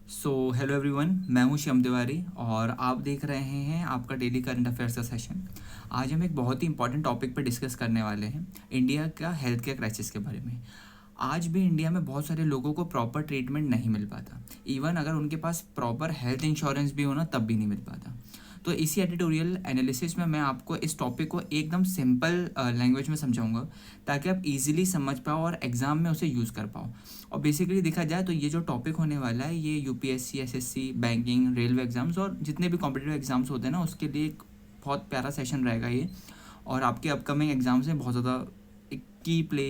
Hello everyone, मैं हूं श्याम तिवारी और आप देख रहे हैं आपका डेली करंट अफेयर्स का सेशन। आज हम एक बहुत ही इंपॉर्टेंट टॉपिक पर डिस्कस करने वाले हैं, इंडिया का हेल्थ केयर क्राइसिस के बारे में। आज भी इंडिया में बहुत सारे लोगों को प्रॉपर ट्रीटमेंट नहीं मिल पाता। इवन अगर उनके पास प्रॉपर हेल्थ इंश्योरेंस भी हो ना, तब भी नहीं मिल पाता। तो इसी एडिटोरियल एनालिसिस में मैं आपको इस टॉपिक को एकदम सिंपल लैंग्वेज में समझाऊंगा, ताकि आप इजीली समझ पाओ और एग्ज़ाम में उसे यूज़ कर पाओ। और बेसिकली देखा जाए तो ये जो टॉपिक होने वाला है, ये UPSC, SSC, banking, railway exams और जितने भी कॉम्पिटिटिव एग्ज़ाम्स होते हैं ना, उसके लिए एक बहुत प्यारा सेशन रहेगा ये। और आपके अपकमिंग एग्ज़ाम्स में बहुत ज़्यादा एक की प्ले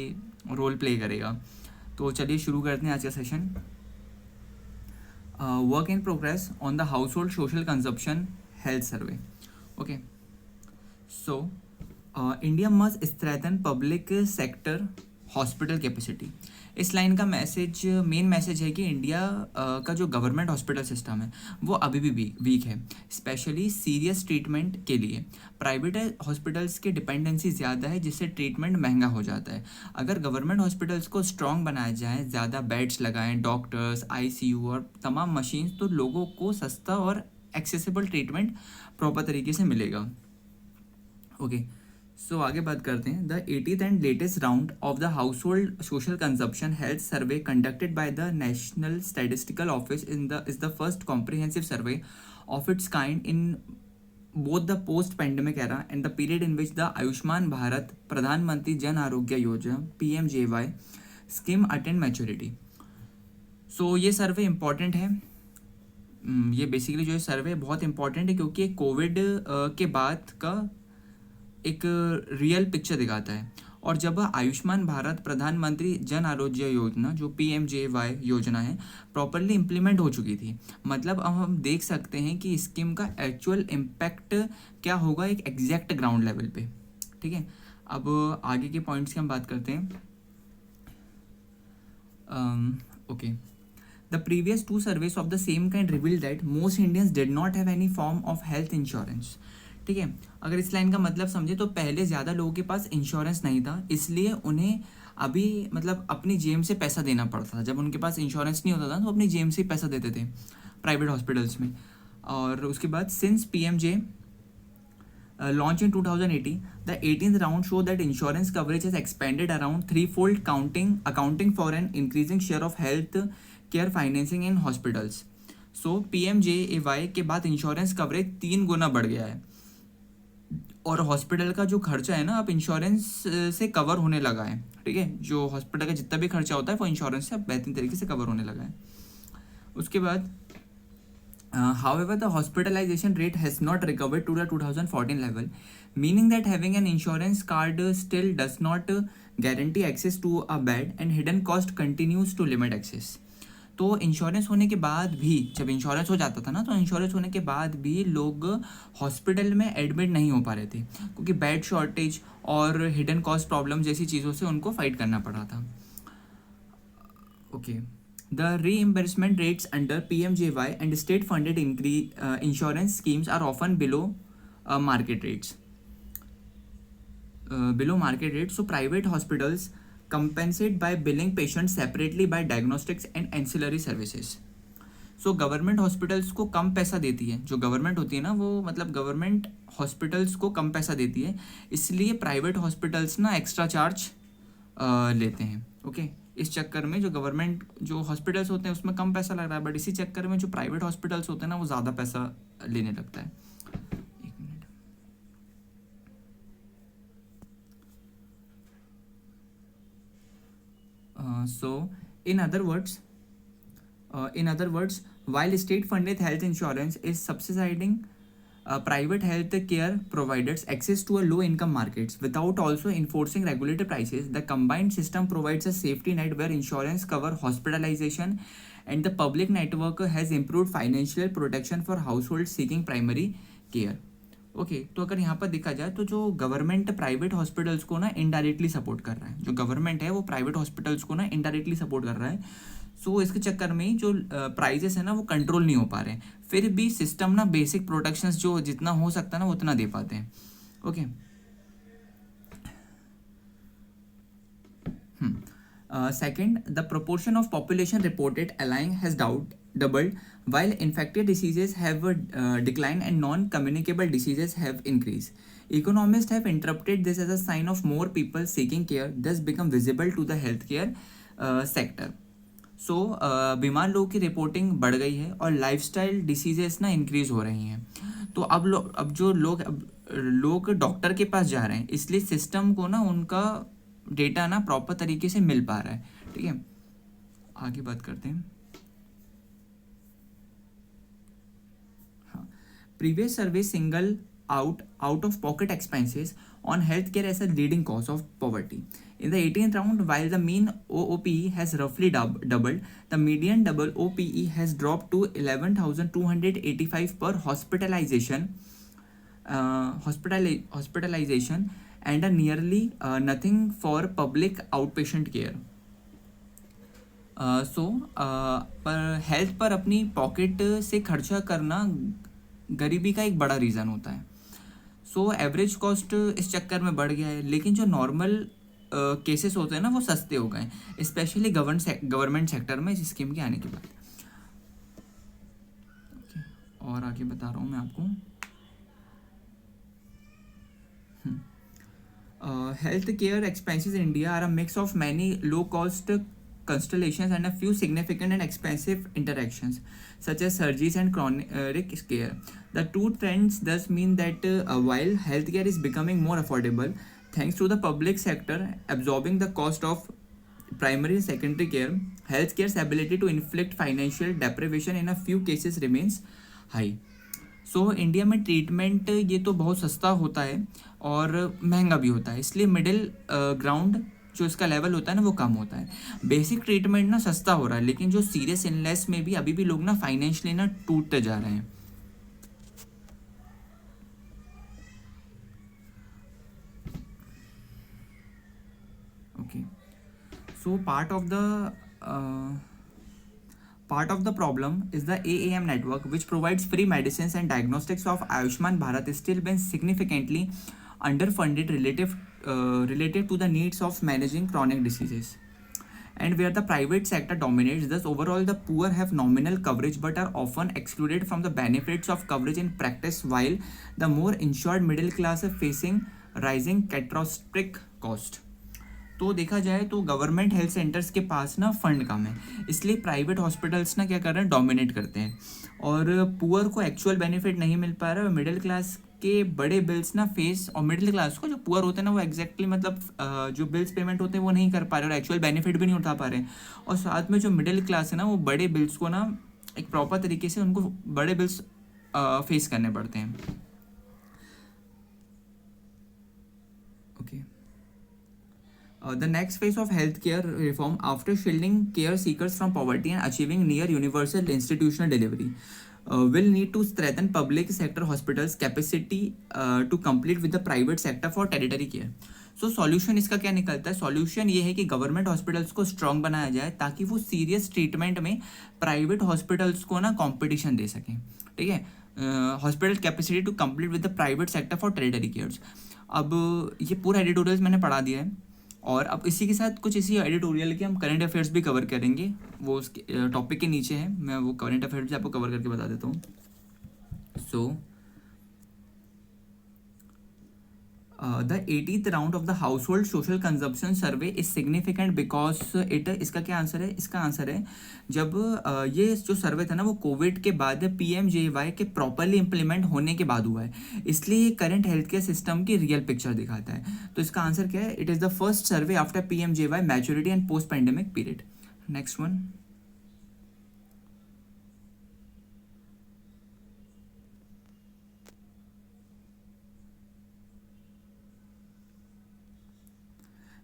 रोल प्ले करेगा। तो चलिए शुरू करते हैं आज का session. Work in progress on the house hold social consumption health survey. Okay, so India must strengthen public sector hospital capacity. इस लाइन का मेन मैसेज है कि इंडिया का जो गवर्नमेंट हॉस्पिटल सिस्टम है वो अभी भी वीक है, स्पेशली सीरियस ट्रीटमेंट के लिए। प्राइवेट हॉस्पिटल्स की डिपेंडेंसी ज़्यादा है, जिससे ट्रीटमेंट महंगा हो जाता है। अगर गवर्नमेंट हॉस्पिटल्स को स्ट्रॉन्ग बनाया जाए, ज़्यादा बेड्स लगाएं, डॉक्टर्स, आईसीयू और तमाम मशीन्स, तो लोगों को सस्ता और एक्सेसिबल ट्रीटमेंट प्रॉपर तरीके से मिलेगा। ओके, सो आगे बात करते हैं। The 80th and latest round of the house hold social consumption health survey conducted by the national statistical office is the first comprehensive survey of its kind in both the post pandemic era and the period in which the Ayushman Bharat प्रधानमंत्री Jan Arogya Yojana PMJY scheme attend maturity. सो ये सर्वे important है। ये basically जो है सर्वे बहुत important है, क्योंकि Covid के बाद का एक रियल पिक्चर दिखाता है। और जब आयुष्मान भारत प्रधानमंत्री जन आरोग्य योजना, जो PMJY योजना है, प्रॉपरली इम्प्लीमेंट हो चुकी थी, मतलब अब हम देख सकते हैं कि स्कीम का एक्चुअल इम्पैक्ट क्या होगा एक एग्जैक्ट ग्राउंड लेवल पे। ठीक है, अब आगे के पॉइंट्स की हम बात करते हैं। Okay, the previous two surveys of the same kind reveal that most Indians did not have any form of health insurance. ठीक है, अगर इस लाइन का मतलब समझे तो पहले ज़्यादा लोगों के पास इंश्योरेंस नहीं था, इसलिए उन्हें अभी मतलब अपनी जेब से पैसा देना पड़ता था। जब उनके पास इंश्योरेंस नहीं होता था तो अपनी जेब से पैसा देते थे प्राइवेट हॉस्पिटल्स में। और उसके बाद since PMJ launched in 2018, the 18th round showed that insurance coverage has expanded around threefold, accounting for an increasing share of health care financing in hospitals. So PMJAY के बाद इंश्योरेंस कवरेज 3 गुना बढ़ गया है, और हॉस्पिटल का जो खर्चा है ना, अब इंश्योरेंस से कवर होने लगा है। ठीक है, जो हॉस्पिटल का जितना भी खर्चा होता है वो इंश्योरेंस से अब बेहतरीन तरीके से कवर होने लगा है। उसके बाद however, the hospitalization rate has not recovered to the 2014 level, meaning that having an insurance card still does not guarantee access to a bed, and hidden cost continues to limit access. तो insurance होने के बाद भी, जब insurance हो जाता था ना, तो इंश्योरेंस होने के बाद भी लोग हॉस्पिटल में एडमिट नहीं हो पा रहे थे, क्योंकि बेड शॉर्टेज और हिडन कॉस्ट प्रॉब्लम जैसी चीज़ों से उनको फाइट करना पड़ रहा था। Okay, the reimbursement rates under PMJY and state-funded insurance schemes are often below market rates. So private hospitals compensate by billing patients separately by diagnostics and ancillary services. So government hospitals को कम पैसा देती है, जो government होती है ना, वो मतलब गवर्नमेंट हॉस्पिटल्स को कम पैसा देती है, इसलिए प्राइवेट हॉस्पिटल्स ना एक्स्ट्रा चार्ज लेते हैं। ओके, इस चक्कर में जो गवर्नमेंट जो हॉस्पिटल्स होते हैं उसमें कम पैसा लग रहा है, बट इसी चक्कर में जो प्राइवेट हॉस्पिटल्स होते हैं ना, वो ज़्यादा पैसा लेने लगता है। एक minute. So in other words, while state-funded health insurance is subsidizing private health care providers access to a low-income markets without also enforcing regulated prices, the combined system provides a safety net where insurance cover hospitalization and the public network has improved financial protection for households seeking primary care. Okay, तो अगर यहाँ पर देखा जाए तो जो government private hospitals को ना इनडायरेक्टली सपोर्ट कर रहा है, जो गवर्नमेंट है वो प्राइवेट हॉस्पिटल्स को ना इनडायरेक्टली सपोर्ट कर रहा है। सो इसके चक्कर में जो प्राइजेस है ना वो कंट्रोल नहीं हो पा रहे हैं, फिर भी सिस्टम ना बेसिक प्रोटेक्शंस जो जितना हो सकता है ना वो उतना दे पाते हैं। Okay, second, the proportion of population reported allying has doubled, while infectious diseases have declined and non-communicable diseases have increased. Economists have interpreted this as a sign of more people seeking care, thus become visible to the healthcare sector. सो बीमार लोगों की reporting बढ़ गई है और lifestyle diseases ना increase हो रही हैं। तो अब जो लोग डॉक्टर के पास जा रहे हैं, इसलिए सिस्टम को ना उनका डेटा ना प्रॉपर तरीके से मिल पा रहा है। ठीक है, आगे बात करते हैं। हाँ, previous survey single out of pocket expenses on healthcare as a leading cause of poverty. In the 18th round, while the mean OOPE has roughly doubled, the median double OPE has dropped to 11,285 per hospitalization and a nearly nothing for public outpatient care. पर health पर अपनी pocket से खर्चा करना गरीबी का एक बड़ा रीज़न होता है। एवरेज कॉस्ट इस चक्कर में बढ़ गया है, लेकिन जो नॉर्मल केसेस होते हैं ना वो सस्ते हो गए हैं, स्पेशली गवर्नमेंट सेक्टर में इस स्कीम के आने के बाद। और आगे बता रहा हूँ मैं आपको। Health care expenses in India are a mix of many low cost constellations and a few significant and expensive interactions such as surgeries and chronic care. The two trends thus mean that while healthcare is becoming more affordable thanks to the public sector absorbing the cost of primary and secondary care, healthcare's ability to inflict financial deprivation in a few cases remains high. India में treatment ये तो बहुत सस्ता होता है और महंगा भी होता है, इसलिए मिडिल ग्राउंड जो इसका लेवल होता है ना वो कम होता है। बेसिक ट्रीटमेंट ना सस्ता हो रहा है, लेकिन जो सीरियस इलनेस में भी अभी भी लोग ना फाइनेंशियली ना टूटते जा रहे हैं। Okay, so part of the problem is the AAM network, which provides free medicines and diagnostics of Ayushman Bharat is still been significantly underfunded relative to the needs of managing chronic diseases, and where the private sector dominates. Thus overall the poor have nominal coverage but are often excluded from the benefits of coverage in practice, while the more insured middle class are facing rising catastrophic cost. तो देखा जाए तो government health centres के पास ना fund कम है, इसलिए private hospitals ना क्या कर रहे हैं, डोमिनेट करते हैं और पुअर को एक्चुअल बेनिफिट नहीं मिल पा रहा है। मिडिल क्लास के बड़े बिल्स ना फेस, और मिडिल क्लास को जो पुअर होते हैं ना वो एग्जैक्टली मतलब जो बिल्स पेमेंट होते हैं वो नहीं कर पा रहे और एक्चुअल बेनिफिट भी नहीं उठा पा रहे हैं, और साथ में जो मिडिल क्लास है ना वो बड़े बिल्स को ना एक प्रॉपर तरीके से उनको बड़े बिल्स फेस करने पड़ते हैं। Okay, the next phase of healthcare reform after shielding care seekers from poverty and achieving near universal institutional delivery will need to strengthen public sector hospitals capacity to compete with the private sector for tertiary care. So solution इसका क्या निकलता है? Solution ये है कि government hospitals को strong बनाया जाए ताकि वो सीरियस ट्रीटमेंट में प्राइवेट हॉस्पिटल्स को ना कंपटीशन दे सकें। ठीक है, hospital capacity to complete with the private sector for territory cares. अब ये पूरा एडिटोरियल मैंने पढ़ा दिया है, और अब इसी के साथ कुछ इसी एडिटोरियल के हम करंट अफेयर्स भी कवर करेंगे, वो उसके टॉपिक के नीचे है, मैं वो करंट अफेयर्स भी आपको कवर करके बता देता हूँ। So the 80th round of the house hold social consumption survey is significant because it, इसका क्या आंसर है? इसका आंसर है जब ये जो सर्वे था ना वो कोविड के बाद PMJY के प्रॉपरली इम्प्लीमेंट होने के बाद हुआ है, इसलिए ये करंट हेल्थ केयर सिस्टम की रियल पिक्चर दिखाता है। तो इसका आंसर क्या है? It is the first survey after PMJY maturity and post pandemic period. Next one,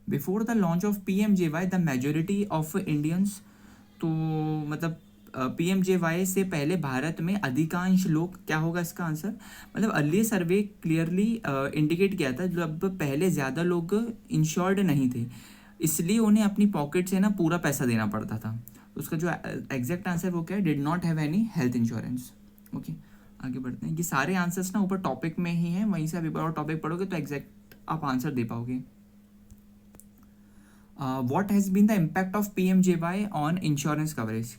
before the launch of PMJY the majority of Indians, तो मतलब PMJY से पहले भारत में अधिकांश लोग, क्या होगा इसका आंसर? मतलब अर्ली सर्वे क्लियरली इंडिकेट किया था जब पहले ज़्यादा लोग इंश्योर्ड नहीं थे, इसलिए उन्हें अपनी पॉकेट से ना पूरा पैसा देना पड़ता था। तो उसका जो एग्जैक्ट आंसर वो क्या है? Did not have any health insurance. Okay, आगे बढ़ते हैं। ये सारे आंसर्स ना ऊपर टॉपिक में ही हैं, वहीं से आप एक बार और टॉपिक पढ़ोगे तो एग्जैक्ट आप आंसर दे पाओगे। What has been the impact of PMJY on insurance coverage?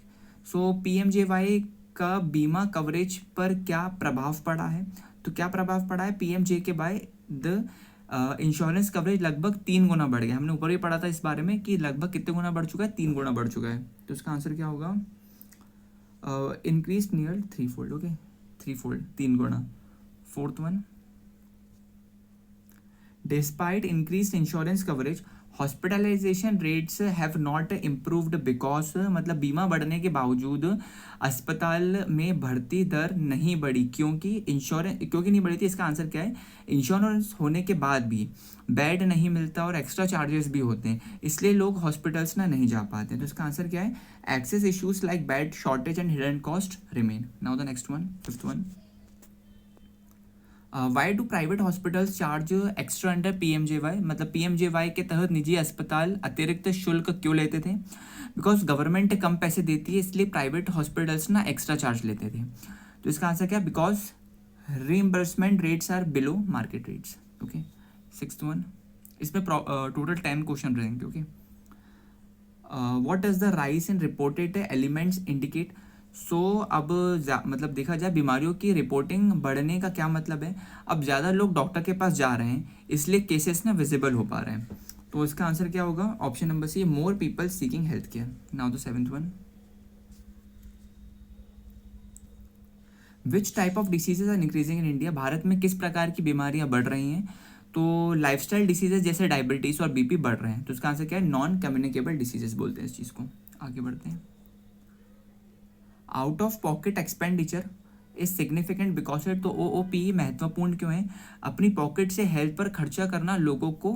So PMJY का बीमा कवरेज पर क्या प्रभाव पड़ा है? तो क्या प्रभाव पड़ा है? PMJY द इंश्योरेंस कवरेज लगभग 3 गुना बढ़ गया। हमने ऊपर ही पढ़ा था इस बारे में कि लगभग कितने गुना बढ़ चुका है, 3 गुना बढ़ चुका है। तो इसका आंसर क्या होगा? Increase near 3 fold. Okay, 3 fold, 3 गुना। Fourth one, despite increase insurance coverage hospitalization rates have not improved because, मतलब बीमा बढ़ने के बावजूद अस्पताल में भर्ती दर नहीं बढ़ी। क्योंकि नहीं बढ़ी थी, इसका आंसर क्या है? इंश्योरेंस होने के बाद भी बेड नहीं मिलता और एक्स्ट्रा चार्जेस भी होते हैं, इसलिए लोग हॉस्पिटल्स ना नहीं जा पाते। तो इसका आंसर क्या है? Access issues like bed shortage and hidden cost remain. Now the next one, fifth one, why do private hospitals charge extra under PMJY? मतलब PMJY के तहत निजी अस्पताल अतिरिक्त शुल्क क्यों लेते थे? बिकॉज गवर्नमेंट कम पैसे देती है, इसलिए प्राइवेट हॉस्पिटल्स ना एक्स्ट्रा चार्ज लेते थे। तो इसका आंसर क्या? Because reimbursement rates are below market rates. Okay, sixth one, इसमें टोटल 10 क्वेश्चन रहेंगे। Okay, what does the rise in reported elements indicate? So अब मतलब देखा जाए बीमारियों की रिपोर्टिंग बढ़ने का क्या मतलब है? अब ज़्यादा लोग डॉक्टर के पास जा रहे हैं, इसलिए केसेस ना विजिबल हो पा रहे हैं। तो इसका आंसर क्या होगा? Option number C, more people seeking health care. Now the seventh one, which type of diseases are increasing in India? Bharat में किस प्रकार की बीमारियां बढ़ रही हैं? तो लाइफस्टाइल डिसीजेज जैसे डायबिटीज़ और BP बढ़ रहे हैं। तो इसका आंसर क्या है? नॉन कम्युनिकेबल डिसीजेज बोलते हैं इस चीज़ को। आगे बढ़ते हैं। Out of pocket expenditure is significant because it, तो OOP महत्वपूर्ण क्यों है? अपनी पॉकेट से हेल्थ पर खर्चा करना लोगों को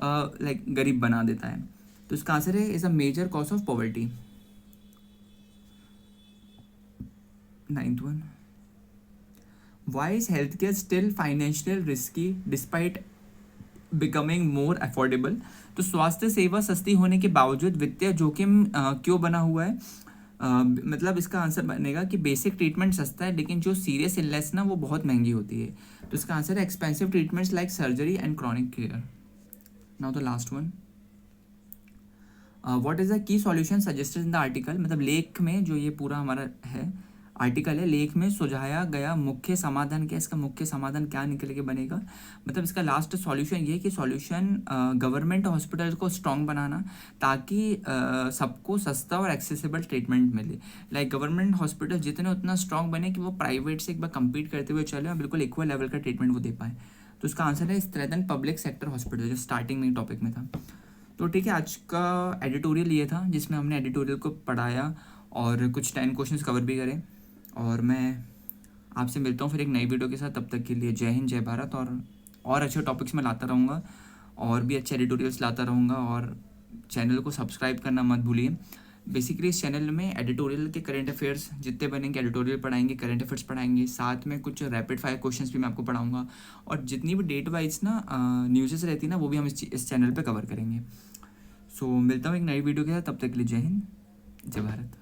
लाइक गरीब बना देता है। तो इसका आंसर है is a major cause of poverty. Ninth one, why is health care still financial risky despite becoming more affordable? तो स्वास्थ्य सेवा सस्ती होने के बावजूद वित्तीय जोखिम क्यों बना हुआ है? मतलब इसका आंसर बनेगा कि बेसिक ट्रीटमेंट सस्ता है, लेकिन जो सीरियस इलनेस ना वो बहुत महंगी होती है। तो इसका आंसर है expensive treatments like surgery and chronic care. Now the last one, what is the key solution suggested in the article? मतलब लेख में जो ये पूरा हमारा है आर्टिकल है, लेख में सुझाया गया मुख्य समाधान क्या? इसका मुख्य समाधान क्या निकल के बनेगा? मतलब इसका लास्ट सॉल्यूशन ये है कि सॉल्यूशन गवर्नमेंट हॉस्पिटल को स्ट्रॉन्ग बनाना, ताकि सबको सस्ता और एक्सेसिबल ट्रीटमेंट मिले। लाइक गवर्नमेंट हॉस्पिटल जितने उतना स्ट्रॉन्ग बने कि वो प्राइवेट से एक बार कम्पीट करते हुए चले और बिल्कुल इक्वल लेवल का ट्रीटमेंट वो दे पाए। तो इसका आंसर है स्ट्रेंथन पब्लिक सेक्टर हॉस्पिटल, जो स्टार्टिंग में टॉपिक में था। तो ठीक है, आज का एडिटोरियल ये था जिसमें हमने एडिटोरियल को पढ़ाया और कुछ 10 क्वेश्चंस कवर भी करें। और मैं आपसे मिलता हूँ फिर एक नई वीडियो के साथ। तब तक के लिए जय हिंद, जय भारत। और अच्छे टॉपिक्स में लाता रहूँगा और भी अच्छे एडिटोरियल्स लाता रहूँगा। और चैनल को सब्सक्राइब करना मत भूलिए। बेसिकली इस चैनल में एडिटोरियल के करंट अफेयर्स जितने बनेंगे, एडिटोरियल पढ़ाएंगे, करंट अफेयर्स पढ़ाएंगे, साथ में कुछ रैपिड फायर क्वेश्चंस भी मैं आपको पढ़ाऊँगा। और जितनी भी डेट वाइज ना न्यूज़ेस रहती है ना, वो भी हम इस चैनल पर कवर करेंगे। सो मिलता हूँ एक नई वीडियो के साथ। तब तक के लिए जय हिंद, जय भारत।